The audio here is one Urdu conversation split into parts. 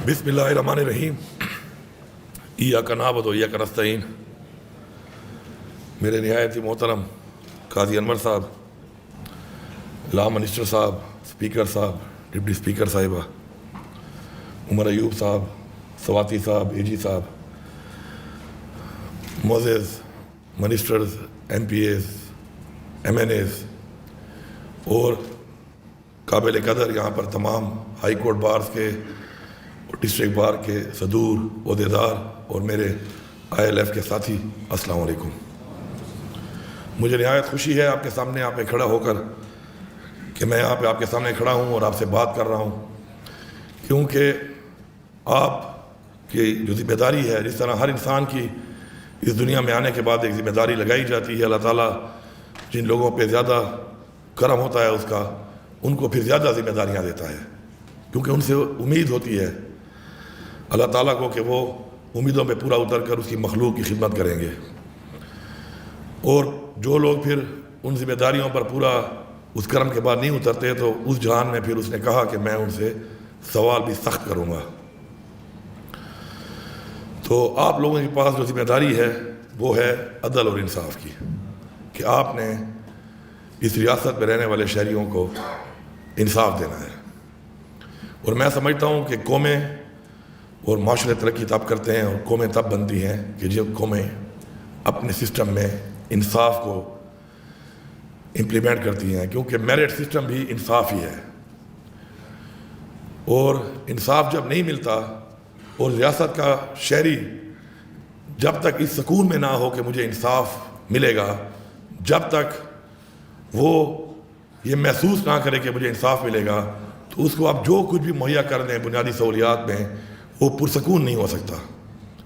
بسم اللہ الرحمن الرحیم ایاک نعبد و ایاک نستعین۔ میرے نہایت ہی محترم قاضی انور صاحب، لا منسٹر صاحب، اسپیکر صاحب، ڈپٹی اسپیکر صاحبہ، عمر ایوب صاحب، سواتی صاحب، اے جی صاحب، معزز ministers, M P As, M N As اور قابل قدر یہاں پر تمام ہائی کورٹ بارز کے اور ڈسٹرکٹ بار کے صدور، عہدیدار اور میرے آئی ایل ایف کے ساتھی، السلام علیکم۔ مجھے نہایت خوشی ہے آپ کے سامنے آپ پہ کھڑا ہو کر کہ میں یہاں پہ آپ کے سامنے کھڑا ہوں اور آپ سے بات کر رہا ہوں، کیونکہ آپ کی جو ذمہ داری ہے، جس طرح ہر انسان کی اس دنیا میں آنے کے بعد ایک ذمہ داری لگائی جاتی ہے، اللہ تعالیٰ جن لوگوں پہ زیادہ کرم ہوتا ہے اس کا، ان کو پھر زیادہ ذمہ داریاں دیتا ہے، کیونکہ ان سے امید ہوتی ہے اللہ تعالیٰ کو کہ وہ امیدوں پہ پورا اتر کر اس کی مخلوق کی خدمت کریں گے، اور جو لوگ پھر ان ذمہ داریوں پر پورا اس کرم کے بعد نہیں اترتے تو اس جہان میں پھر اس نے کہا کہ میں ان سے سوال بھی سخت کروں گا۔ تو آپ لوگوں کے پاس جو ذمہ داری ہے وہ ہے عدل اور انصاف کی، کہ آپ نے اس ریاست میں رہنے والے شہریوں کو انصاف دینا ہے۔ اور میں سمجھتا ہوں کہ قومیں اور معاشرے ترقی تب کرتے ہیں اور قومیں تب بنتی ہیں کہ جب قومیں اپنے سسٹم میں انصاف کو امپلیمنٹ کرتی ہیں، کیونکہ میرٹ سسٹم بھی انصاف ہی ہے، اور انصاف جب نہیں ملتا اور ریاست کا شہری جب تک اس سکون میں نہ ہو کہ مجھے انصاف ملے گا، جب تک وہ یہ محسوس نہ کرے کہ مجھے انصاف ملے گا، تو اس کو آپ جو کچھ بھی مہیا کر دیں بنیادی سہولیات میں، وہ پرسکون نہیں ہو سکتا۔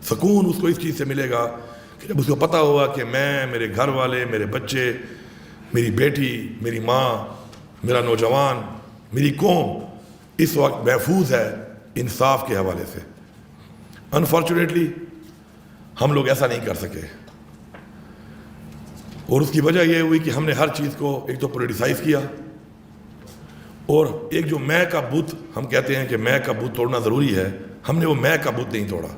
سکون اس کو اس چیز سے ملے گا کہ جب اس کو پتہ ہوگا کہ میں، میرے گھر والے، میرے بچے، میری بیٹی، میری ماں، میرا نوجوان، میری قوم اس وقت محفوظ ہے انصاف کے حوالے سے۔ انفارچونیٹلی ہم لوگ ایسا نہیں کر سکے، اور اس کی وجہ یہ ہوئی کہ ہم نے ہر چیز کو ایک تو پولیٹیسائز کیا، اور ایک جو میں کا بت ہم کہتے ہیں کہ میں کا بت توڑنا ضروری ہے، ہم نے وہ میں کا بت نہیں توڑا،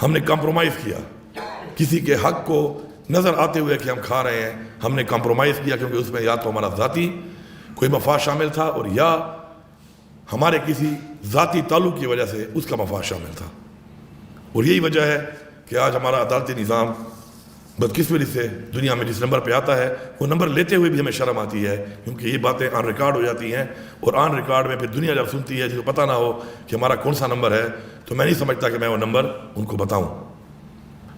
ہم نے کمپرومائز کیا۔ کسی کے حق کو نظر آتے ہوئے کہ ہم کھا رہے ہیں، ہم نے کمپرومائز کیا، کیونکہ اس میں یا تو ہمارا ذاتی کوئی مفاد شامل تھا اور یا ہمارے کسی ذاتی تعلق کی وجہ سے اس کا مفاد شامل تھا۔ اور یہی وجہ ہے کہ آج ہمارا عدالتی نظام بدقسمتی سے دنیا میں جس نمبر پہ آتا ہے، وہ نمبر لیتے ہوئے بھی ہمیں شرم آتی ہے، کیونکہ یہ باتیں آن ریکارڈ ہو جاتی ہیں، اور آن ریکارڈ میں پھر دنیا جب سنتی ہے جس کو پتہ نہ ہو کہ ہمارا کون سا نمبر ہے، تو میں نہیں سمجھتا کہ میں وہ نمبر ان کو بتاؤں،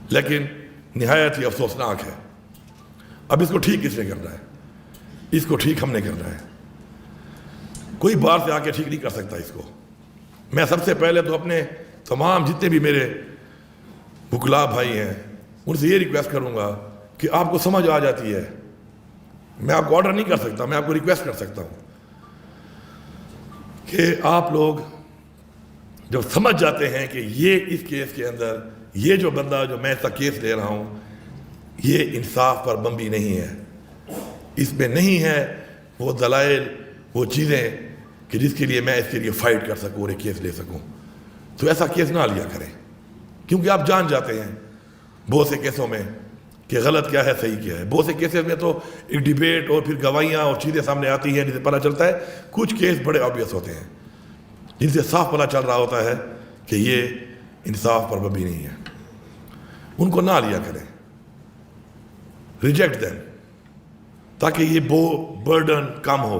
لیکن نہایت ہی افسوسناک ہے۔ اب اس کو ٹھیک کس نے کرنا ہے؟ اس کو ٹھیک ہم نے کرنا ہے، کوئی باہر سے آ کے ٹھیک نہیں کر سکتا اس کو۔ میں سب سے پہلے تو اپنے تمام جتنے بھی میرے وکلا بھائی ہیں ان سے یہ ریکویسٹ کروں گا کہ آپ کو سمجھ آ جاتی ہے، میں آپ کو آرڈر نہیں کر سکتا، میں آپ کو ریکویسٹ کر سکتا ہوں کہ آپ لوگ جب سمجھ جاتے ہیں کہ یہ اس کیس کے اندر یہ جو بندہ جو میں اس کا کیس لے رہا ہوں یہ انصاف پر مبنی نہیں ہے، اس میں نہیں ہے وہ دلائل، وہ چیزیں کہ جس کے لیے میں اس کے لیے فائٹ کر سکوں اور ایک کیس لے سکوں، تو ایسا کیس نہ لیا کریں، کیونکہ آپ جان جاتے ہیں بہت سے کیسوں میں کہ غلط کیا ہے صحیح کیا ہے۔ بہت سے کیسز میں تو ایک ڈیبیٹ اور پھر گواہیاں اور چیزیں سامنے آتی ہیں جن سے پتہ چلتا ہے، کچھ کیس بڑے آبویس ہوتے ہیں جن سے صاف پتہ چل رہا ہوتا ہے کہ یہ انصاف پر مبنی نہیں ہے، ان کو نہ لیا کریں، ریجیکٹ دیم، تاکہ یہ برڈن کم ہو۔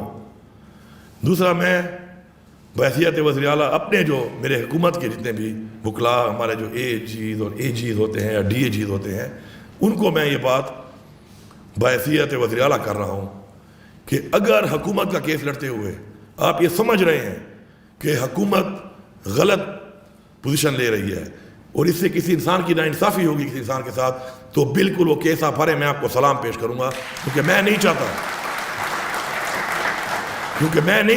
دوسرا، میں بحیثیت وزیر اعلیٰ اپنے جو میرے حکومت کے جتنے بھی وکلا ہمارے جو اے جیز اور اے جیز ہوتے ہیں یا ڈی اے جیز ہوتے ہیں، ان کو میں یہ بات بحیثیت وزیر اعلیٰ کر رہا ہوں کہ اگر حکومت کا کیس لڑتے ہوئے آپ یہ سمجھ رہے ہیں کہ حکومت غلط پوزیشن لے رہی ہے اور اس سے کسی انسان کی ناانصافی ہوگی کسی انسان کے ساتھ، تو بالکل وہ کیس آپ ہرے، میں آپ کو سلام پیش کروں گا، کیونکہ میں نہیں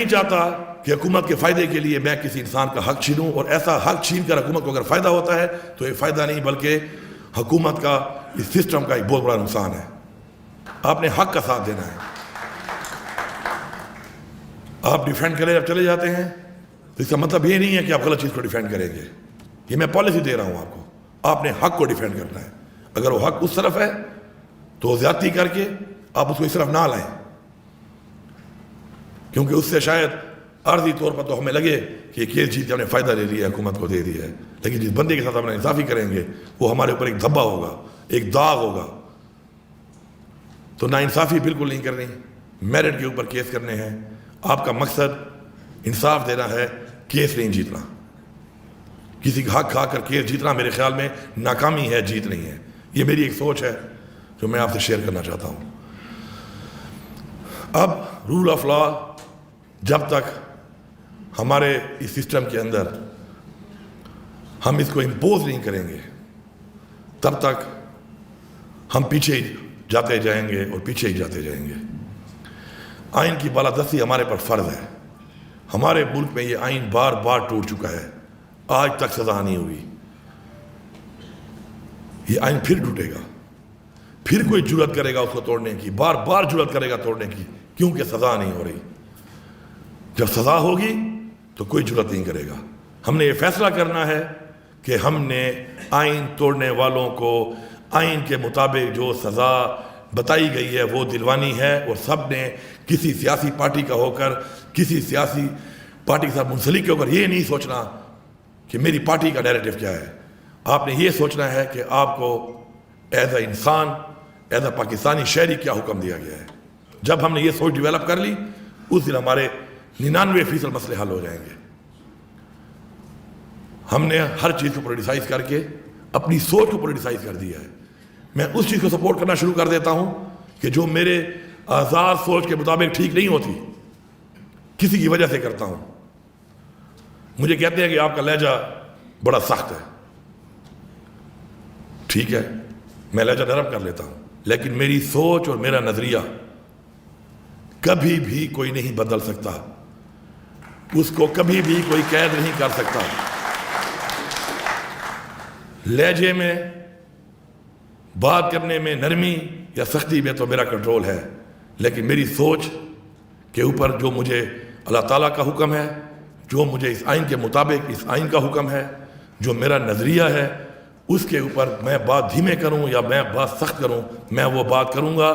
چاہتا کہ حکومت کے فائدے کے لیے میں کسی انسان کا حق چھینوں، اور ایسا حق چھین کر حکومت کو اگر فائدہ ہوتا ہے تو یہ فائدہ نہیں بلکہ حکومت کا اس سسٹم کا ایک بہت بڑا نقصان ہے۔ آپ نے حق کا ساتھ دینا ہے، آپ ڈیفینڈ کرے جب چلے جاتے ہیں تو اس کا مطلب یہ نہیں ہے کہ آپ غلط چیز کو ڈیفینڈ کریں گے. یہ میں پالیسی دے رہا ہوں آپ کو. آپ نے حق کو ڈیفینڈ کرنا ہے. اگر وہ حق اس طرف ہے تو زیادتی کر کے آپ اس کو اس طرف نہ لائیں, کیونکہ اس سے شاید عارضی طور پر تو ہمیں لگے کہ یہ کیس جیت کے ہم نے فائدہ لے لیا ہے, حکومت کو دے دیا ہے, لیکن جس بندے کے ساتھ ہم انصافی کریں گے وہ ہمارے اوپر ایک دھبا ہوگا, ایک داغ ہوگا. تو نا انصافی بالکل نہیں کرنی, میرٹ کے اوپر کیس کرنے ہیں. آپ کا مقصد انصاف دینا ہے, کیس نہیں جیتنا. کسی کا حق کھا کر کیس جیتنا میرے خیال میں ناکامی ہے, جیت نہیں ہے. یہ میری ایک سوچ ہے جو میں آپ سے شیئر کرنا چاہتا ہوں. اب رول آف لا جب تک ہمارے اس سسٹم کے اندر ہم اس کو امپوز نہیں کریں گے تب تک ہم پیچھے ہی جاتے جائیں گے اور پیچھے ہی جاتے جائیں گے. آئین کی بالادستی ہمارے پر فرض ہے. ہمارے ملک میں یہ آئین بار بار ٹوٹ چکا ہے, آج تک سزا نہیں ہوئی. یہ آئین پھر ٹوٹے گا, پھر کوئی جرات کرے گا اس کو توڑنے کی, بار بار جرات کرے گا توڑنے کی, کیونکہ سزا نہیں ہو رہی. جب سزا ہوگی تو کوئی جرات نہیں کرے گا. ہم نے یہ فیصلہ کرنا ہے کہ ہم نے آئین توڑنے والوں کو آئین کے مطابق جو سزا بتائی گئی ہے وہ دلوانی ہے, اور سب نے کسی سیاسی پارٹی کا ہو کر, کسی سیاسی پارٹی کے ساتھ منسلک ہو کر یہ نہیں سوچنا کہ میری پارٹی کا ڈائریکٹو کیا ہے. آپ نے یہ سوچنا ہے کہ آپ کو ایز اے انسان, ایز اے پاکستانی شہری کیا حکم دیا گیا ہے. جب ہم نے یہ سوچ ڈیولپ کر لی اس دن ہمارے 99% مسئلے حل ہو جائیں گے. ہم نے ہر چیز کو پولیٹیسائز کر کے اپنی سوچ کو پولیٹیسائز کر دیا ہے. میں اس چیز کو سپورٹ کرنا شروع کر دیتا ہوں کہ جو میرے آزاد سوچ کے مطابق ٹھیک نہیں ہوتی, کسی کی وجہ سے کرتا ہوں. مجھے کہتے ہیں کہ آپ کا لہجہ بڑا سخت ہے. ٹھیک ہے, میں لہجہ نرم کر لیتا ہوں, لیکن میری سوچ اور میرا نظریہ کبھی بھی کوئی نہیں بدل سکتا. اس کو کبھی بھی کوئی قید نہیں کر سکتا. لہجے میں, بات کرنے میں نرمی یا سختی میں تو میرا کنٹرول ہے, لیکن میری سوچ کے اوپر جو مجھے اللہ تعالیٰ کا حکم ہے, جو مجھے اس آئین کے مطابق اس آئین کا حکم ہے, جو میرا نظریہ ہے, اس کے اوپر میں بات دھیمے کروں یا میں بات سخت کروں, میں وہ بات کروں گا,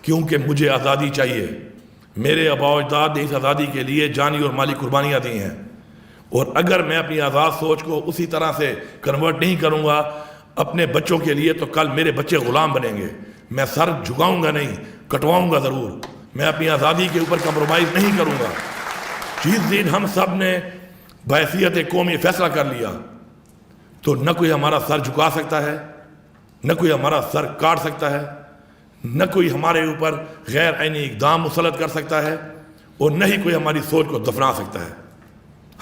کیونکہ مجھے آزادی چاہیے. میرے آباء و اجداد نے اس آزادی کے لیے جانی اور مالی قربانیاں دی ہیں, اور اگر میں اپنی آزاد سوچ کو اسی طرح سے کنورٹ نہیں کروں گا اپنے بچوں کے لیے تو کل میرے بچے غلام بنیں گے. میں سر جھکاؤں گا نہیں, کٹواؤں گا ضرور. میں اپنی آزادی کے اوپر کمپرومائز نہیں کروں گا. جس دن ہم سب نے بحیثیت قومی فیصلہ کر لیا تو نہ کوئی ہمارا سر جھکا سکتا ہے, نہ کوئی ہمارا سر کاٹ سکتا ہے, نہ کوئی ہمارے اوپر غیر عینی اقدام مسلط کر سکتا ہے, اور نہ ہی کوئی ہماری سوچ کو دفنا سکتا ہے.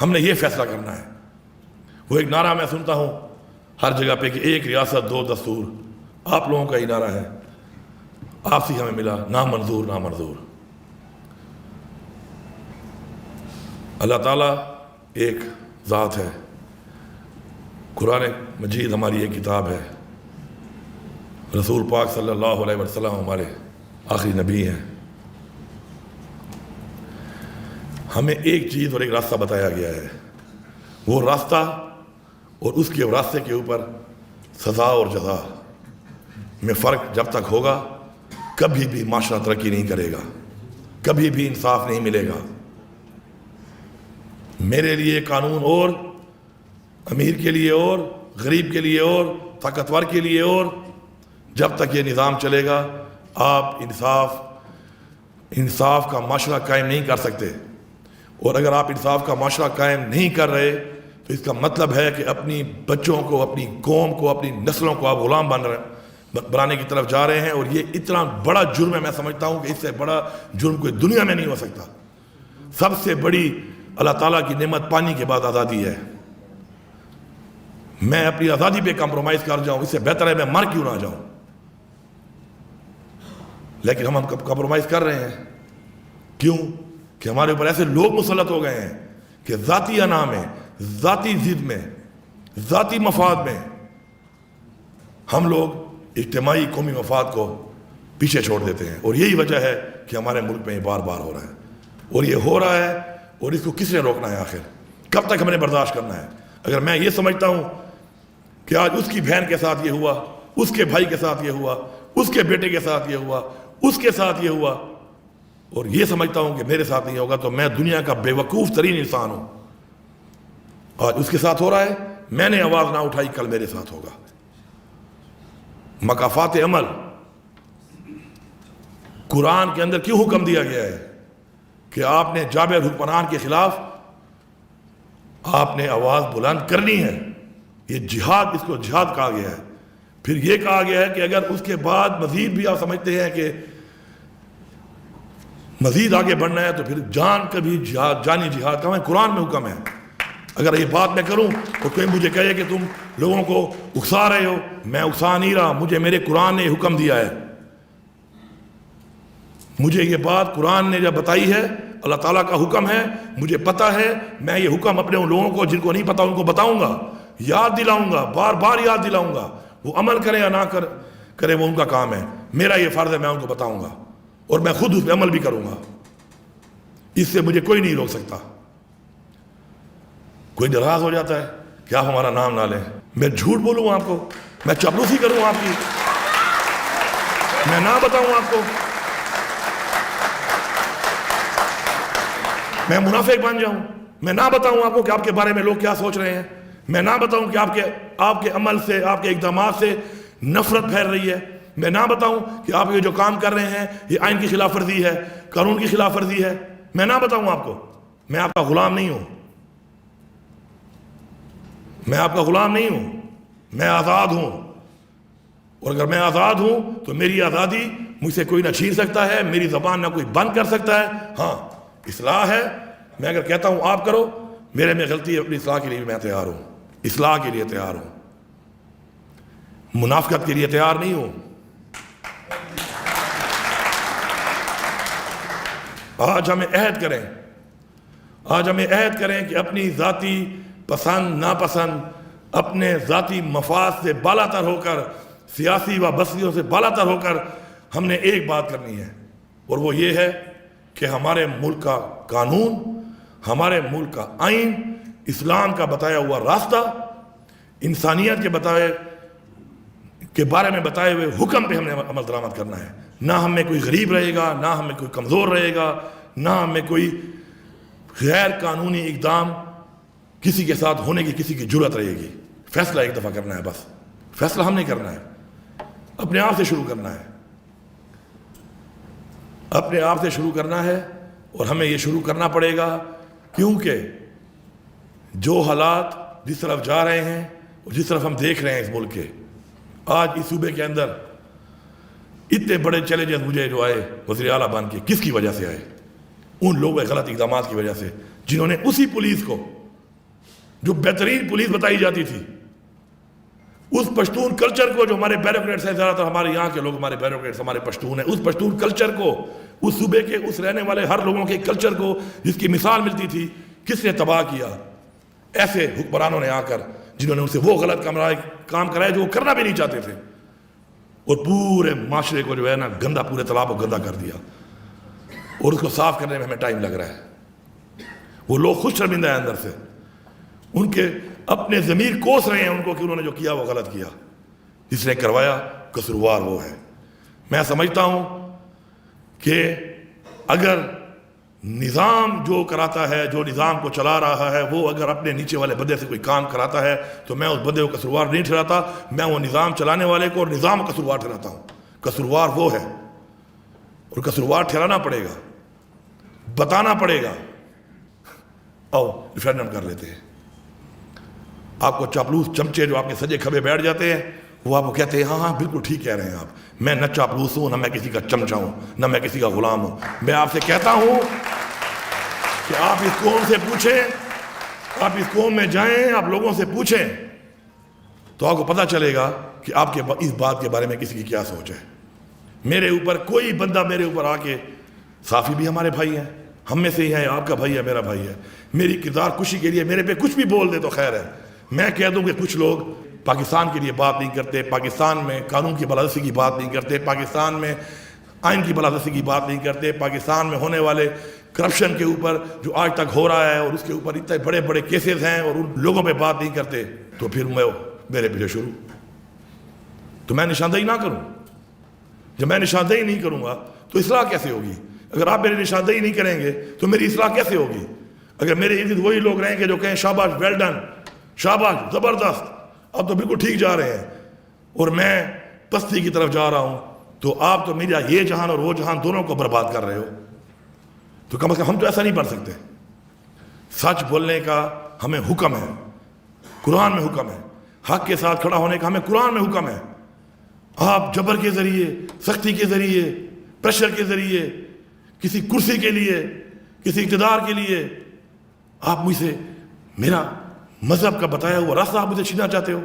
ہم نے یہ فیصلہ کرنا ہے. وہ ایک نعرہ میں سنتا ہوں ہر جگہ پہ کہ ایک ریاست دو دستور. آپ لوگوں کا ہی نعرہ ہے, آپ سے ہمیں ملا, نامنظور نامنظور. اللہ تعالیٰ ایک ذات ہے. قرآن مجید ہماری ایک کتاب ہے. رسول پاک صلی اللہ علیہ وسلم ہمارے آخری نبی ہیں. ہمیں ایک چیز اور ایک راستہ بتایا گیا ہے. وہ راستہ اور اس کے راستے کے اوپر سزا اور جزا میں فرق جب تک ہوگا کبھی بھی معاشرہ ترقی نہیں کرے گا, کبھی بھی انصاف نہیں ملے گا. میرے لیے قانون اور, امیر کے لیے اور, غریب کے لیے اور, طاقتور کے لیے اور. جب تک یہ نظام چلے گا آپ انصاف کا معاشرہ قائم نہیں کر سکتے. اور اگر آپ انصاف کا معاشرہ قائم نہیں کر رہے تو اس کا مطلب ہے کہ اپنی بچوں کو, اپنی قوم کو, اپنی نسلوں کو آپ غلام بنانے کی طرف جا رہے ہیں. اور یہ اتنا بڑا جرم ہے, میں سمجھتا ہوں کہ اس سے بڑا جرم کوئی دنیا میں نہیں ہو سکتا. سب سے بڑی اللہ تعالیٰ کی نعمت پانی کے بعد آزادی ہے. میں اپنی آزادی پہ کمپرومائز کر جاؤں, اس سے بہتر ہے میں مر کیوں نہ جاؤں. لیکن ہم کمپرومائز کر رہے ہیں. کیوں؟ کہ ہمارے اوپر ایسے لوگ مسلط ہو گئے ہیں کہ ذاتی انا میں, ذاتی ضد میں, ذاتی مفاد میں ہم لوگ اجتماعی قومی مفاد کو پیچھے چھوڑ دیتے ہیں. اور یہی وجہ ہے کہ ہمارے ملک میں یہ بار بار ہو رہا ہے. اور یہ ہو رہا ہے, اور اس کو کس نے روکنا ہے آخر؟ کب تک ہم نے برداشت کرنا ہے؟ اگر میں یہ سمجھتا ہوں کہ آج اس کی بہن کے ساتھ یہ ہوا، اس کے بھائی کے ساتھ یہ ہوا، اس کے بیٹے کے ساتھ یہ ہوا، اس کے ساتھ یہ ہوا، اور یہ سمجھتا ہوں کہ میرے ساتھ نہیں ہوگا، تو میں دنیا کا بے وقوف ترین انسان ہوں۔ آج اس کے ساتھ ہو رہا ہے، میں نے آواز نہ اٹھائی، کل میرے ساتھ ہوگا۔ مکافات عمل قرآن کے اندر کیوں حکم دیا گیا ہے کہ آپ نے جابر حکمران کے خلاف آپ نے آواز بلند کرنی ہے؟ یہ جہاد، اس کو جہاد کہا گیا ہے۔ پھر یہ کہا گیا ہے کہ اگر اس کے بعد مزید بھی آپ سمجھتے ہیں کہ مزید آگے بڑھنا ہے تو پھر جان کا بھی جہاد، جانی جہاد کا قرآن میں حکم ہے۔ اگر یہ بات میں کروں تو کوئی مجھے کہے کہ تم لوگوں کو اکسا رہے ہو، میں اکسا نہیں رہا، مجھے میرے قرآن نے حکم دیا ہے۔ مجھے یہ بات قرآن نے جب بتائی ہے، اللہ تعالیٰ کا حکم ہے، مجھے پتہ ہے، میں یہ حکم اپنے ان لوگوں کو جن کو نہیں پتہ ان کو بتاؤں گا، یاد دلاؤں گا، بار بار یاد دلاؤں گا۔ وہ عمل کرے یا نہ کرے وہ ان کا کام ہے، میرا یہ فرض ہے میں ان کو بتاؤں گا، اور میں خود اس پہ عمل بھی کروں گا۔ اس سے مجھے کوئی نہیں روک سکتا۔ کوئی ناراض ہو جاتا ہے کہ آپ ہمارا نام نہ لیں، میں جھوٹ بولوں آپ کو، میں چاپلوسی کروں آپ کی، میں نہ بتاؤں آپ کو، میں منافق بن جاؤں، میں نہ بتاؤں آپ کو کہ آپ کے بارے میں لوگ کیا سوچ رہے ہیں، میں نہ بتاؤں کہ آپ کے عمل سے، آپ کے اقدامات سے نفرت پھیل رہی ہے، میں نہ بتاؤں کہ آپ یہ جو کام کر رہے ہیں یہ آئین کی خلاف ورزی ہے، قانون کی خلاف ورزی ہے، میں نہ بتاؤں آپ کو۔ میں آپ کا غلام نہیں ہوں، میں آپ کا غلام نہیں ہوں، میں آزاد ہوں، اور اگر میں آزاد ہوں تو میری آزادی مجھ سے کوئی نہ چھین سکتا ہے، میری زبان نہ کوئی بند کر سکتا ہے۔ ہاں اصلاح ہے، میں اگر کہتا ہوں آپ کرو، میرے میں غلطی ہے، اپنی اصلاح کے لیے میں تیار ہوں، اصلاح کے لیے تیار ہوں، منافقت کے لیے تیار نہیں ہوں۔ آج ہمیں عہد کریں کہ اپنی ذاتی پسند ناپسند، اپنے ذاتی مفاد سے بالا تر ہو کر، سیاسی وابستگیوں سے بالا تر ہو کر ہم نے ایک بات کرنی ہے، اور وہ یہ ہے کہ ہمارے ملک کا قانون، ہمارے ملک کا آئین، اسلام کا بتایا ہوا راستہ، انسانیت کے بارے میں بتائے ہوئے حکم پہ ہم نے عمل درآمد کرنا ہے۔ نہ ہم میں کوئی غریب رہے گا، نہ ہم میں کوئی کمزور رہے گا، نہ ہم میں کوئی غیر قانونی اقدام کسی کے ساتھ ہونے کی کسی کی جرت رہے گی۔ فیصلہ ایک دفعہ کرنا ہے، بس فیصلہ ہم نہیں کرنا ہے، اپنے آپ سے شروع کرنا ہے، اپنے آپ سے شروع کرنا ہے، اور ہمیں یہ شروع کرنا پڑے گا، کیونکہ جو حالات جس طرف جا رہے ہیں اور جس طرف ہم دیکھ رہے ہیں اس ملک کے، آج اس صوبے کے اندر اتنے بڑے چیلنجز مجھے جو آئے وزیر اعلیٰ بن کے، کس کی وجہ سے آئے؟ ان لوگوں کے غلط اقدامات کی وجہ سے، جنہوں نے اسی پولیس کو جو بہترین پولیس بتائی جاتی تھی، اس پشتون کلچر کو جو ہمارے بیوروکریٹس ہیں، زیادہ تر ہمارے یہاں کے لوگ ہمارے بیوروکریٹس ہمارے پشتون ہیں، اس پشتون کلچر کو، اس صوبے کے اس رہنے والے ہر لوگوں کے کلچر کو جس کی مثال ملتی تھی، کس نے تباہ کیا؟ ایسے حکمرانوں نے آ کر، جنہوں نے ان سے وہ غلط کام کرائے جو وہ کرنا بھی نہیں چاہتے تھے، اور پورے معاشرے کو جو ہے نا گندا، پورے تالاب کو گندا کر دیا، اور اس کو صاف کرنے میں ہمیں ٹائم لگ رہا ہے۔ وہ لوگ خود شرمندہ ہیں اندر سے، ان کے اپنے ضمیر کوس رہے ہیں ان کو کہ انہوں نے جو کیا وہ غلط کیا، جس نے کروایا قصوروار وہ ہے۔ میں سمجھتا ہوں کہ اگر نظام جو کراتا ہے، جو نظام کو چلا رہا ہے، وہ اگر اپنے نیچے والے بندے سے کوئی کام کراتا ہے تو میں اس بندے کو قصوروار نہیں ٹھہراتا، میں وہ نظام چلانے والے کو اور نظام کو قصوروار ٹھہراتا ہوں۔ قصوروار وہ ہے، اور قصوروار ٹھہرانا پڑے گا، بتانا پڑے گا۔ آؤ ریفرینڈم کر لیتے ہیں۔ آپ کو چاپلوس چمچے جو آپ کے سجے کھبے بیٹھ جاتے ہیں، وہ آپ کو کہتے ہیں ہاں ہاں بالکل ٹھیک کہہ رہے ہیں آپ، میں نہ چاپلوس ہوں، نہ میں کسی کا چمچا ہوں، نہ میں کسی کا غلام ہوں۔ میں آپ سے کہتا ہوں کہ آپ اس قوم سے پوچھیں، آپ اس قوم میں جائیں، آپ لوگوں سے پوچھیں تو آپ کو پتہ چلے گا کہ آپ کے اس بات کے بارے میں کسی کی کیا سوچ ہے۔ میرے اوپر کوئی بندہ میرے اوپر آ کے، صافی بھی ہمارے بھائی ہیں، ہم میں سے ہی ہیں، آپ کا بھائی ہے، میرا بھائی ہے، میری کردار کشی کے لیے میرے پہ کچھ بھی بول دے تو خیر ہے۔ میں کہہ دوں کہ کچھ لوگ پاکستان کے لیے بات نہیں کرتے، پاکستان میں قانون کی بالادستی کی بات نہیں کرتے، پاکستان میں آئین کی بالادستی کی بات نہیں کرتے، پاکستان میں ہونے والے کرپشن کے اوپر جو آج تک ہو رہا ہے اور اس کے اوپر اتنے بڑے بڑے کیسز ہیں اور ان لوگوں پہ بات نہیں کرتے، تو پھر میرے پیچھے شروع. تو میں نشاندہی نہ کروں. جب میں نشاندہی نہیں کروں گا تو اصلاح کیسے ہوگی؟ اگر آپ میری نشاندہی نہیں کریں گے تو میری اصلاح کیسے ہوگی؟ اگر میرے ارد وہی لوگ رہیں گے جو کہیں شاباش، ویل ڈن، شاباش، زبردست، اب تو بالکل ٹھیک جا رہے ہیں، اور میں پستی کی طرف جا رہا ہوں، تو آپ تو میرا یہ جہان اور وہ جہان دونوں کو برباد کر رہے ہو. تو کم از کم ہم تو ایسا نہیں بن سکتے. سچ بولنے کا ہمیں حکم ہے، قرآن میں حکم ہے. حق کے ساتھ کھڑا ہونے کا ہمیں قرآن میں حکم ہے. آپ جبر کے ذریعے، سختی کے ذریعے، پریشر کے ذریعے، کسی کرسی کے لیے، کسی اقتدار کے لیے آپ مجھ سے میرا مذہب کا بتایا ہوا راستہ آپ مجھے چھیننا چاہتے ہو.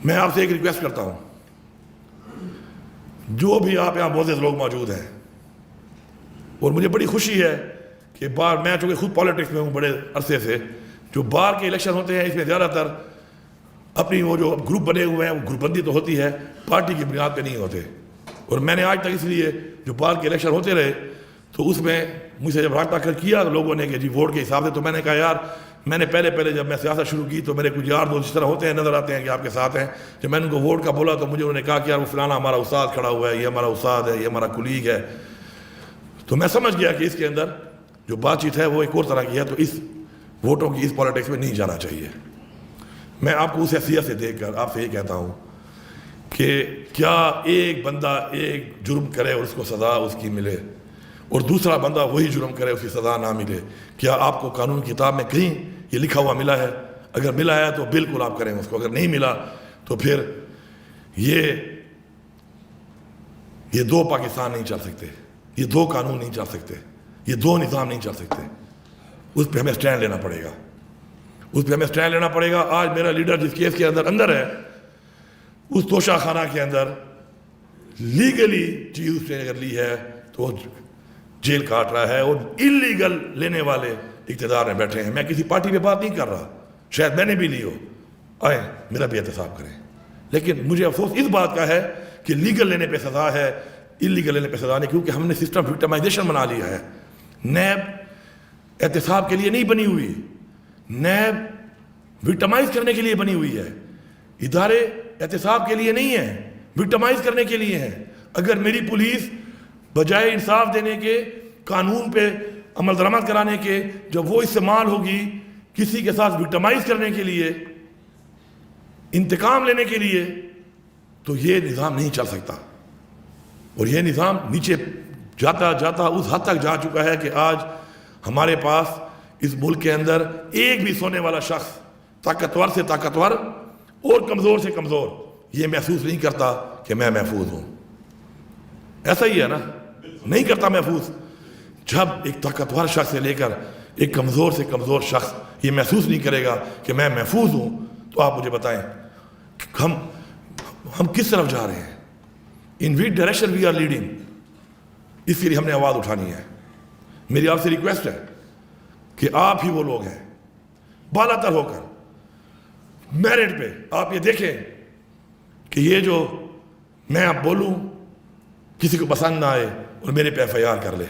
میں آپ سے ایک ریکویسٹ کرتا ہوں، جو بھی آپ یہاں بہت سے لوگ موجود ہیں، اور مجھے بڑی خوشی ہے کہ میں چونکہ خود پالیٹکس میں ہوں بڑے عرصے سے، جو باہر کے الیکشن ہوتے ہیں اس میں زیادہ تر اپنی وہ جو گروپ بنے ہوئے ہیں، وہ گروپ بندی تو ہوتی ہے، پارٹی کی بنیاد پہ نہیں ہوتے. اور میں نے آج تک اس لیے جو باہر کے الیکشن ہوتے رہے تو اس میں مجھ سے جب رابطہ کیا لوگوں نے کہ جی ووٹ کے حساب سے، تو میں نے کہا یار، میں نے پہلے جب میں سیاست شروع کی تو میرے کچھ یار دوست اس طرح ہوتے ہیں، نظر آتے ہیں کہ آپ کے ساتھ ہیں. جب میں نے ان کو ووٹ کا بولا تو مجھے انہوں نے کہا کہ یار وہ فلانا ہمارا استاد کھڑا ہوا ہے، یہ ہمارا استاد ہے، یہ ہمارا کولیگ ہے. تو میں سمجھ گیا کہ اس کے اندر جو بات چیت ہے وہ ایک اور طرح کی ہے، تو اس ووٹوں کی اس پالیٹکس میں نہیں جانا چاہیے. میں آپ کو اس حیثیت سے دیکھ کر آپ سے یہ کہتا ہوں کہ کیا ایک بندہ ایک جرم کرے اور اس کو سزا اس کی ملے، اور دوسرا بندہ وہی جرم کرے اس کی سزا نہ ملے؟ کیا آپ کو قانون کی کتاب میں کہیں یہ لکھا ہوا ملا ہے؟ اگر ملا ہے تو بالکل آپ کریں اس کو، اگر نہیں ملا تو پھر یہ دو پاکستان نہیں چل سکتے، یہ دو قانون نہیں چل سکتے، یہ دو نظام نہیں چل سکتے. اس پہ ہمیں سٹینڈ لینا پڑے گا، اس پہ ہمیں سٹینڈ لینا پڑے گا. آج میرا لیڈر جس کیس کے اندر ہے، اس توشہ خانہ کے اندر لیگلی چیز اس نے اگر لی ہے تو جیل کاٹ رہا ہے، اور انلیگل لینے والے اقتدار میں بیٹھے ہیں. میں کسی پارٹی پہ بات نہیں کر رہا، شاید میں نے بھی لی ہو، آئیں میرا بھی احتساب کریں. لیکن مجھے افسوس اس بات کا ہے کہ لیگل لینے پہ سزا ہے، انلیگل لینے پہ سزا نہیں، کیونکہ ہم نے سسٹم وکٹمائزیشن بنا لیا ہے. نیب احتساب کے لیے نہیں بنی ہوئی، نیب وکٹمائز کرنے کے لیے بنی ہوئی ہے. ادارے احتساب کے لیے نہیں ہیں، وکٹمائز کرنے کے لیے ہیں. اگر میری پولیس بجائے انصاف دینے کے، قانون پہ عمل درآمد کرانے کے، جب وہ استعمال ہوگی کسی کے ساتھ وکٹمائز کرنے کے لیے، انتقام لینے کے لیے، تو یہ نظام نہیں چل سکتا. اور یہ نظام نیچے جاتا جاتا اس حد تک جا چکا ہے کہ آج ہمارے پاس اس ملک کے اندر ایک بھی سونے والا شخص طاقتور سے طاقتور اور کمزور سے کمزور یہ محسوس نہیں کرتا کہ میں محفوظ ہوں. ایسا ہی ہے نا؟ نہیں کرتا محفوظ. جب ایک طاقتور شخص سے لے کر ایک کمزور سے کمزور شخص یہ محسوس نہیں کرے گا کہ میں محفوظ ہوں، تو آپ مجھے بتائیں ہم کس طرف جا رہے ہیں؟ In which direction we are leading? اس کے لیے ہم نے آواز اٹھانی ہے. میری آپ سے ریکویسٹ ہے کہ آپ ہی وہ لوگ ہیں بالا تر ہو کر میرٹ پہ آپ یہ دیکھیں کہ یہ جو میں اب بولوں کسی کو پسند نہ آئے اور میرے پہ ایف آئی آر کر لے.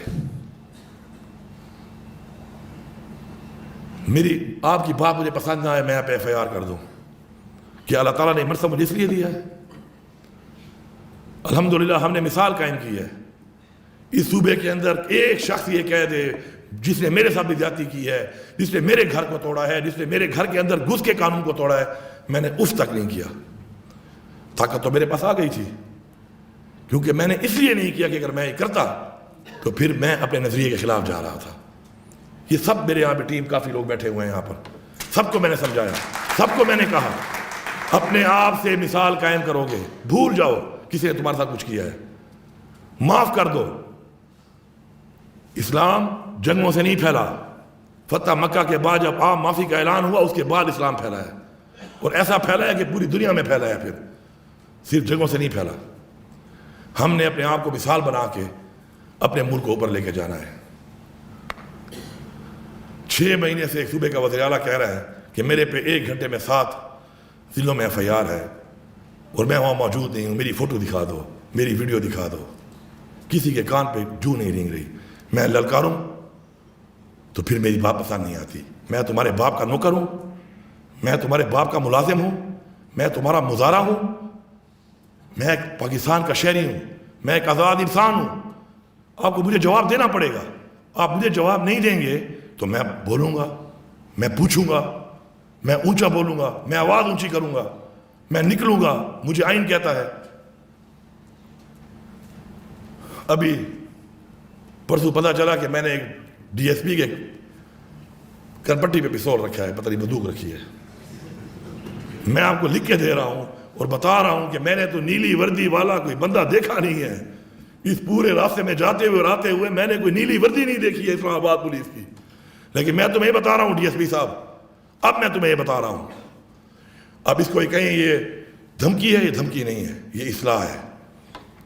میری آپ کی بات مجھے پسند نہ آئے، میں پہ ایف آئی آر کر دوں. کہ اللہ تعالیٰ نے مرتبہ مجھے اس لیے دیا ہے. الحمدللہ ہم نے مثال قائم کی ہے. اس صوبے کے اندر ایک شخص یہ کہہ دے جس نے میرے ساتھ بھی زیادتی کی ہے، جس نے میرے گھر کو توڑا ہے، جس نے میرے گھر کے اندر گھس کے قانون کو توڑا ہے، میں نے اف تک نہیں کیا. طاقت تو میرے پاس آ گئی تھی، کیونکہ میں نے اس لیے نہیں کیا کہ اگر میں یہ کرتا تو پھر میں اپنے نظریے کے خلاف جا رہا تھا. یہ سب میرے یہاں پہ ٹیم کافی لوگ بیٹھے ہوئے ہیں یہاں پر، سب کو میں نے سمجھایا، سب کو میں نے کہا اپنے آپ سے مثال قائم کرو گے، بھول جاؤ کسی نے تمہارے ساتھ کچھ کیا ہے، معاف کر دو. اسلام جنگوں سے نہیں پھیلا. فتح مکہ کے بعد جب عام معافی کا اعلان ہوا اس کے بعد اسلام پھیلا ہے، اور ایسا پھیلا ہے کہ پوری دنیا میں پھیلا ہے. پھر صرف جنگوں سے نہیں پھیلا. ہم نے اپنے آپ کو مثال بنا کے اپنے ملک کو اوپر لے کے جانا ہے. 6 مہینے سے ایک صوبے کا وزیر اعلیٰ کہہ رہا ہے کہ میرے پہ 1 گھنٹے میں 7 ضلعوں میں ایف آئی آر ہے اور میں وہاں موجود نہیں ہوں، میری فوٹو دکھا دو، میری ویڈیو دکھا دو. کسی کے کان پہ جو نہیں رینگ رہی. میں للکاروں تو پھر میری بات پسند نہیں آتی. میں تمہارے باپ کا نوکر ہوں, میں تمہارے باپ کا ملازم ہوں, میں تمہارا مزارع ہوں, میں ایک پاکستان کا شہری ہوں, میں ایک آزاد انسان ہوں. آپ کو مجھے جواب دینا پڑے گا. آپ مجھے جواب نہیں دیں گے تو میں بولوں گا, میں پوچھوں گا, میں اونچا بولوں گا, میں آواز اونچی کروں گا, میں نکلوں گا. مجھے آئین کہتا ہے. ابھی پرسوں پتہ چلا کہ میں نے ایک ڈی ایس پی کے کرپٹی پہ پستول رکھا ہے, پتہ نہیں بندوق رکھی ہے. میں آپ کو لکھ کے دے رہا ہوں اور بتا رہا ہوں کہ میں نے تو نیلی وردی والا کوئی بندہ دیکھا نہیں ہے. اس پورے راستے میں جاتے ہوئے اور آتے ہوئے میں نے کوئی نیلی وردی نہیں دیکھی ہے اسلام آباد پولیس کی. لیکن میں تمہیں یہ بتا رہا ہوں ڈی ایس پی صاحب, اب میں تمہیں یہ بتا رہا ہوں, اب اس کو کہیں یہ دھمکی ہے, یہ دھمکی نہیں ہے, یہ اصلاح ہے.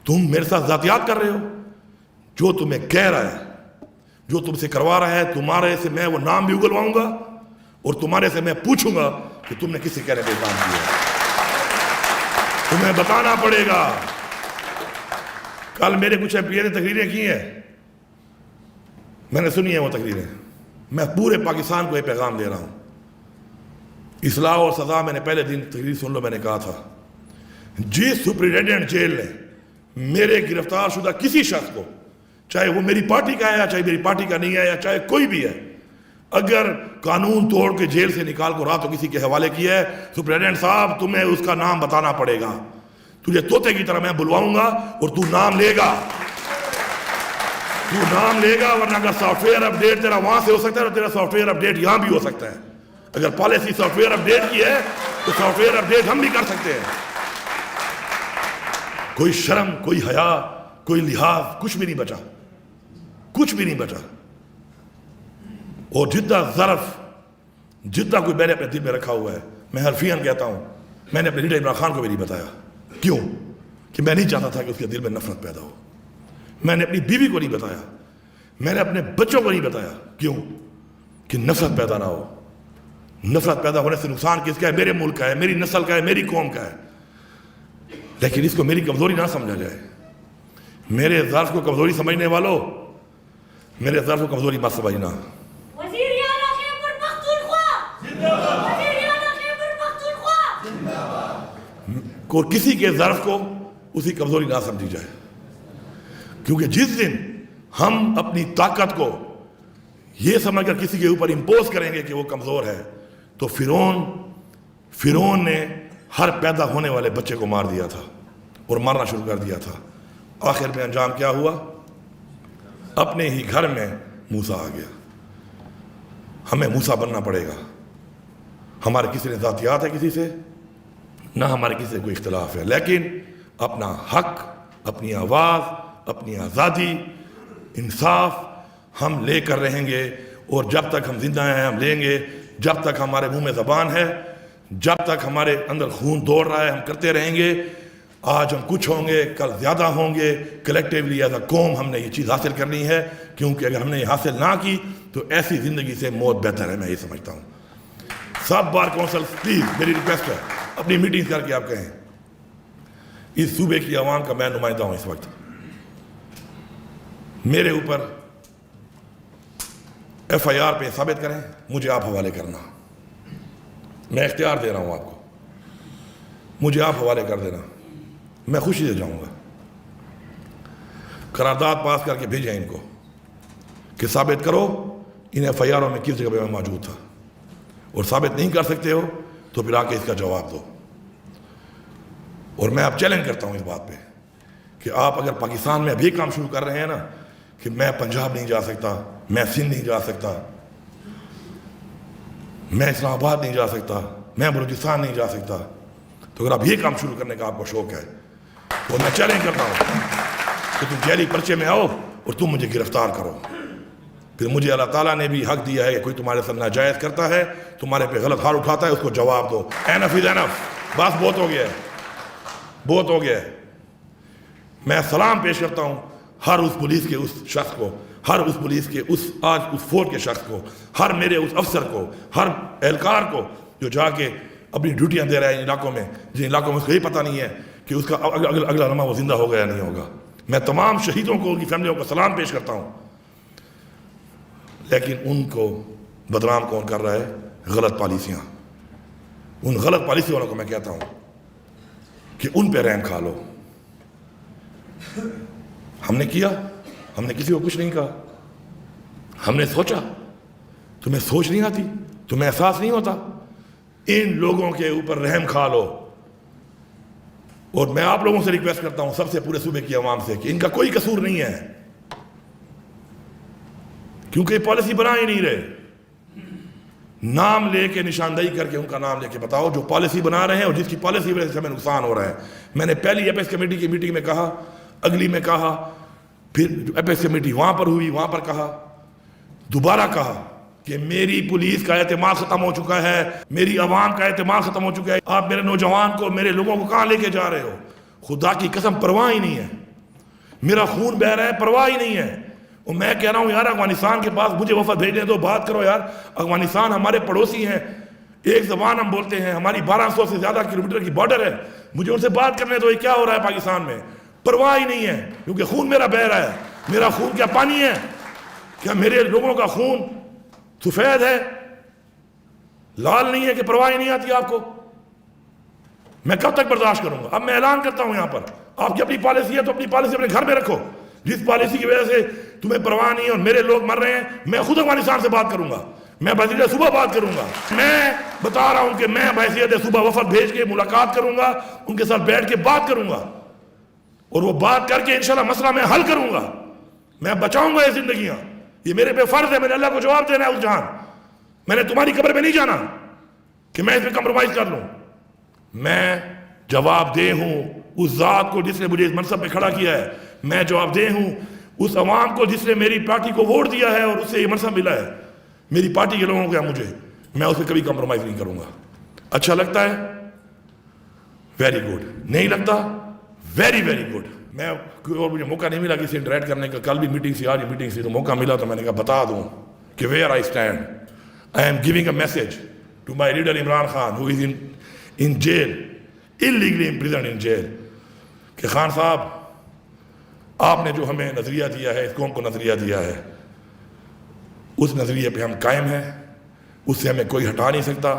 تم میرے ساتھ ذاتیات کر رہے ہو. جو تمہیں کہہ رہا ہے, جو تم سے کروا رہا ہے, تمہارے سے میں وہ نام بھی اگلواؤں گا اور تمہارے سے میں پوچھوں گا کہ تم نے کس سے کہنے پہ کام کیا. تمہیں بتانا پڑے گا. کل میرے کچھ ایم پی نے تقریریں کی ہیں, میں نے سنی ہیں وہ تقریریں. میں پورے پاکستان کو یہ پیغام دے رہا ہوں. اصلاح اور سزا میں نے پہلے دن تقریر سن لو, میں نے کہا تھا جس سپرنٹینڈنٹ جیل نے میرے گرفتار شدہ کسی شخص کو, چاہے وہ میری پارٹی کا ہے یا چاہے میری پارٹی کا نہیں ہے یا چاہے کوئی بھی ہے, اگر قانون توڑ کے جیل سے نکال کو رات کو کسی کے حوالے کیا ہے, سپرنٹینڈنٹ صاحب تمہیں اس کا نام بتانا پڑے گا. تجھے طوطے کی طرح میں بلواؤں گا اور تو نام لے گا, تو نام لے گا. ورنہ اگر سافٹ ویئر اپ ڈیٹ تیرا وہاں سے ہو سکتا ہے اور تیرا سافٹ ویئر اپ ڈیٹ یہاں بھی ہو سکتا ہے. اگر policy software update کی ہے تو سافٹ ویئر اپ ڈیٹ ہم بھی کر سکتے ہیں. کوئی شرم, کوئی حیا, کوئی لحاظ, کچھ بھی نہیں بچا, کچھ بھی نہیں بچا. اور جتنا ظرف, جتنا کوئی میں نے اپنے دل میں رکھا ہوا ہے, میں حرفیاً کہتا ہوں, میں نے اپنے لیڈر عمران خان کو بھی نہیں بتایا. کیوں؟ کہ میں نہیں چاہتا تھا کہ اس کے دل میں نفرت پیدا ہو. میں نے اپنی بیوی کو نہیں بتایا, میں نے اپنے بچوں کو نہیں بتایا. کیوں؟ کہ نفرت پیدا نہ ہو. نفرت پیدا ہونے سے نقصان کس کا ہے؟ میرے ملک کا ہے, میری نسل کا ہے, میری قوم کا ہے. لیکن اس کو میری کمزوری نہ سمجھا جائے. میرے ظرف کو کمزوری سمجھنے والوں, میرے ظرف کو کمزوری مت سمجھنا. کو کسی کے ظرف کو اسی کمزوری نہ سمجھی جائے. کیونکہ جس دن ہم اپنی طاقت کو یہ سمجھ کر کسی کے اوپر امپوز کریں گے کہ وہ کمزور ہے, تو فرعون نے ہر پیدا ہونے والے بچے کو مار دیا تھا اور مارنا شروع کر دیا تھا. آخر میں انجام کیا ہوا؟ اپنے ہی گھر میں موسیٰ آ گیا. ہمیں موسیٰ بننا پڑے گا. ہمارے کسی نے ذاتیات ہے کسی سے, نہ ہمارے کسی سے کوئی اختلاف ہے, لیکن اپنا حق, اپنی آواز, اپنی آزادی, انصاف ہم لے کر رہیں گے. اور جب تک ہم زندہ ہیں ہم لیں گے. جب تک ہمارے منہ میں زبان ہے, جب تک ہمارے اندر خون دوڑ رہا ہے, ہم کرتے رہیں گے. آج ہم کچھ ہوں گے, کل زیادہ ہوں گے. کلیکٹیولی ایز اے قوم ہم نے یہ چیز حاصل کرنی ہے, کیونکہ اگر ہم نے یہ حاصل نہ کی تو ایسی زندگی سے موت بہتر ہے. میں یہ سمجھتا ہوں. سب بار کونسل پلیز میری ریکویسٹ ہے, اپنی میٹنگ کر کے آپ کہیں اس صوبے کی عوام کا میں نمائندہ ہوں اس وقت. میرے اوپر ایف آئی آر پہ ثابت کریں, مجھے آپ حوالے کرنا. میں اختیار دے رہا ہوں آپ کو, مجھے آپ حوالے کر دینا, میں خوشی سے جاؤں گا. قرارداد پاس کر کے بھیجیں ان کو کہ ثابت کرو ان ایف آئی آروں میں کس جگہ پہ میں موجود تھا. اور ثابت نہیں کر سکتے ہو تو پھر آ کے اس کا جواب دو. اور میں اب چیلنج کرتا ہوں اس بات پہ کہ آپ اگر پاکستان میں اب یہ کام شروع کر رہے ہیں نا کہ میں پنجاب نہیں جا سکتا, میں سندھ نہیں جا سکتا, میں اسلام آباد نہیں جا سکتا, میں بلوچستان نہیں جا سکتا, تو اگر آپ یہ کام شروع کرنے کا آپ کو شوق ہے تو میں چیلنج کرتا ہوں کہ تم جیلی پرچے میں آؤ اور تم مجھے گرفتار کرو. پھر مجھے اللہ تعالیٰ نے بھی حق دیا ہے کہ کوئی تمہارے ساتھ ناجائز کرتا ہے, تمہارے پہ غلط ہار اٹھاتا ہے, اس کو جواب دو. اینف از اینف, بس بہت ہو گیا ہے, بہت ہو گیا ہے. میں سلام پیش کرتا ہوں ہر اس پولیس کے اس شخص کو, ہر اس پولیس کے آج اس فورس کے شخص کو, ہر میرے اس افسر کو, ہر اہلکار کو جو جا کے اپنی ڈیوٹیاں دے رہا ہے ان علاقوں میں, جن علاقوں میں اس کو یہ پتہ نہیں ہے کہ اس کا اگلا لمحہ وہ زندہ ہوگا یا نہیں ہوگا. میں تمام شہیدوں کو، ان کی فیملیوں کو سلام پیش کرتا ہوں، لیکن ان کو بدنام کون کر رہا ہے؟ غلط پالیسیاں۔ ان غلط پالیسی والوں کو میں کہتا ہوں کہ ان پہ رحم کھا لو۔ ہم نے کیا، ہم نے کسی کو کچھ نہیں کہا، ہم نے سوچا۔ تمہیں سوچ نہیں آتی؟ تمہیں احساس نہیں ہوتا؟ ان لوگوں کے اوپر رحم کھا لو۔ اور میں آپ لوگوں سے ریکویسٹ کرتا ہوں، سب سے، پورے صوبے کی عوام سے، کہ ان کا کوئی قصور نہیں ہے، کیونکہ یہ پالیسی بنا ہی نہیں رہے۔ نام لے کے، نشاندہی کر کے ان کا نام لے کے بتاؤ جو پالیسی بنا رہے ہیں اور جس کی پالیسی وجہ سے ہمیں نقصان ہو رہا ہے۔ میں نے پہلی ایپیکس کمیٹی کی میٹنگ میں کہا، اگلی میں کہا، پھر ایپیکس کمیٹی وہاں پر ہوئی، وہاں پر کہا، دوبارہ کہا کہ میری پولیس کا اعتماد ختم ہو چکا ہے، میری عوام کا اعتماد ختم ہو چکا ہے۔ آپ میرے نوجوان کو، میرے لوگوں کو کہاں لے کے جا رہے ہو؟ خدا کی قسم پرواہ ہی نہیں ہے، میرا خون بہہ رہا ہے، پرواہ ہی نہیں ہے۔ اور میں کہہ رہا ہوں یار، افغانستان کے پاس مجھے وفد بھیجنے دو، بات کرو یار۔ افغانستان ہمارے پڑوسی ہیں، ایک زبان ہم بولتے ہیں، ہماری 1200 سے زیادہ کلومیٹر کی بارڈر ہے، مجھے ان سے بات کرنے دو۔ یہ کیا ہو رہا ہے پاکستان میں؟ پرواہ ہی نہیں ہے، کیونکہ خون میرا بہہ رہا ہے۔ میرا خون کیا پانی ہے؟ کیا میرے لوگوں کا خون سفید ہے، لال نہیں ہے کہ پرواہ ہی نہیں آتی آپ کو؟ میں کب تک برداشت کروں گا؟ اب میں اعلان کرتا ہوں یہاں پر، آپ کی اپنی پالیسی ہے تو اپنی پالیسی اپنے گھر میں رکھو۔ جس پالیسی کی وجہ سے تمہیں پرواہ نہیں ہے اور میرے لوگ مر رہے ہیں، میں خود افغانستان سے بات کروں گا، میں وزیر صوبہ بات کروں گا۔ میں بتا رہا ہوں کہ میں بحیثیت صوبہ وفد بھیج کے ملاقات کروں گا، ان کے ساتھ بیٹھ کے بات کروں گا، اور وہ بات کر کے انشاءاللہ مسئلہ میں حل کروں گا۔ میں بچاؤں گا یہ زندگیاں، یہ میرے پہ فرض ہے، میں نے اللہ کو جواب دینا ہے اس جہان۔ میں نے تمہاری قبر میں نہیں جانا کہ میں اس میں کمپرومائز کر لوں۔ میں جواب دہ ہوں اس ذات کو جس نے مجھے اس منصب پہ کھڑا کیا ہے، میں جواب دہ ہوں اس عوام کو جس نے میری پارٹی کو ووٹ دیا ہے اور اس سے یہ منصب ملا ہے، میری پارٹی کے لوگوں کو مجھے، میں اس پہ کبھی کمپرومائز نہیں کروں گا۔ اچھا لگتا ہے؟ Very good. نہیں لگتا؟ Very very good. میں اور مجھے موقع نہیں ملا کسی سے انٹریکٹ کرنے کا، کل بھی میٹنگ سے، آج بھی میٹنگ سے، تو موقع ملا تو میں نے کہا بتا دوں کہ where I stand. I am giving a message to my leader Imran Khan who is in jail, illegally imprisoned in jail، کہ خان صاحب آپ نے جو ہمیں نظریہ دیا ہے، اس قوم کو نظریہ دیا ہے، اس نظریے پہ ہم قائم ہیں، اس سے ہمیں کوئی ہٹا نہیں سکتا،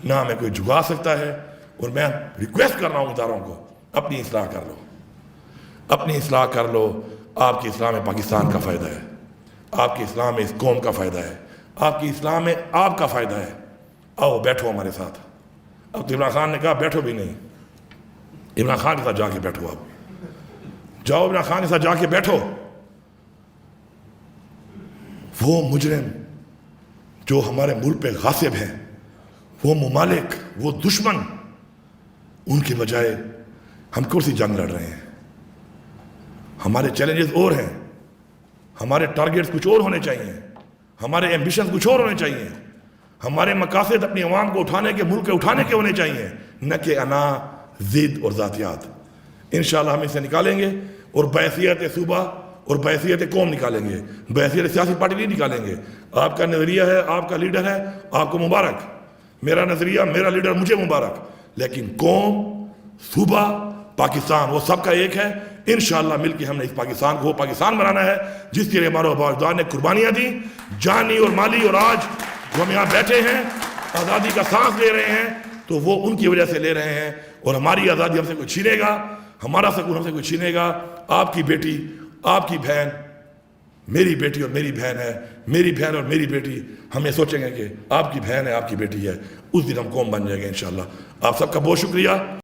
نہ ہمیں کوئی جھکا سکتا ہے۔ اور میں ریکویسٹ کر رہا ہوں اداروں کو، اپنی اصلاح کر لو، اپنی اصلاح کر لو۔ آپ کی اصلاح میں پاکستان کا فائدہ ہے، آپ کی اصلاح میں اس قوم کا فائدہ ہے، آپ کی اصلاح میں آپ کا فائدہ ہے۔ آؤ بیٹھو ہمارے ساتھ۔ اب تو عمران خان نے کہا بیٹھو بھی نہیں، عمران خان کے ساتھ جا کے بیٹھو، اب جاؤ عمران خان کے ساتھ جا کے بیٹھو۔ وہ مجرم جو ہمارے ملک پہ غاصب ہیں، وہ ممالک، وہ دشمن، ان کے بجائے ہم کون سی جنگ لڑ رہے ہیں؟ ہمارے چیلنجز اور ہیں، ہمارے ٹارگیٹس کچھ اور ہونے چاہیے، ہمارے ایمبیشنز کچھ اور ہونے چاہیے، ہمارے مقاصد اپنی عوام کو اٹھانے کے، ملک کے اٹھانے کے ہونے چاہیے، نہ کہ انا، ضد اور ذاتیات۔ انشاءاللہ ہم اسے نکالیں گے، اور بحیثیت صوبہ اور بحیثیت قوم نکالیں گے، بحیثیت سیاسی پارٹی نہیں نکالیں گے۔ آپ کا نظریہ ہے، آپ کا لیڈر ہے، آپ کو مبارک۔ میرا نظریہ، میرا لیڈر، مجھے مبارک۔ لیکن قوم، صوبہ، پاکستان، وہ سب کا ایک ہے۔ انشاءاللہ مل کے ہم نے اس پاکستان کو وہ پاکستان بنانا ہے جس کے لیے ہمارے آبائدار نے قربانیاں دیں، جانی اور مالی، اور آج جو ہم یہاں بیٹھے ہیں آزادی کا سانس لے رہے ہیں تو وہ ان کی وجہ سے لے رہے ہیں۔ اور ہماری آزادی ہم سے کوئی چھینے گا، ہمارا سکون ہم سے کوئی چھینے گا؟ آپ کی بیٹی، آپ کی بہن، میری بیٹی اور میری بہن ہے، میری بہن اور میری بیٹی، ہم یہ سوچیں گے کہ آپ کی بہن ہے، آپ کی بیٹی ہے، اس دن ہم قوم بن جائیں گے انشاءاللہ۔ آپ سب کا بہت شکریہ۔